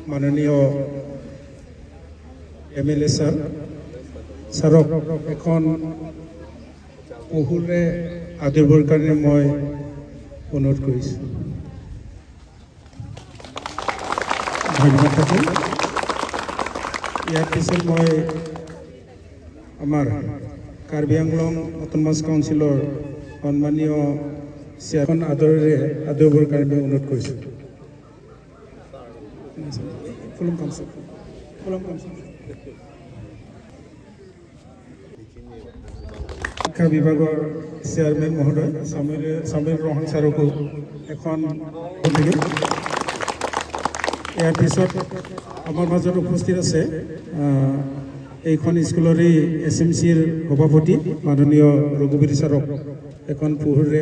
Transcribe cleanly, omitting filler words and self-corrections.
মাননীয় MLA ছাৰক এখন পহুৰে আদৰিবৰ কাৰণে মই অনুৰোধ কৰিছোঁ। ধন্যবাদ থাকিল। ইয়াৰ পিছত মই আমাৰ কাৰ্বি আংলং অট'নমাছ কাউন্সিলৰ সন্মানীয় চেয়াৰখন আদৰেৰে আদৰিবৰ কাৰণে অনুৰোধ কৰিছোঁ। শিক্ষা বিভাগৰ চেয়াৰমেন মহোদয় সমীৰ ৰহমান ছাৰকো এখন ইয়াৰ পিছত আমাৰ মাজত উপস্থিত আছে এইখন স্কুলৰে SMCৰ সভাপতি মাননীয় ৰঘুবীৰ ছাৰক এখন পহুৰে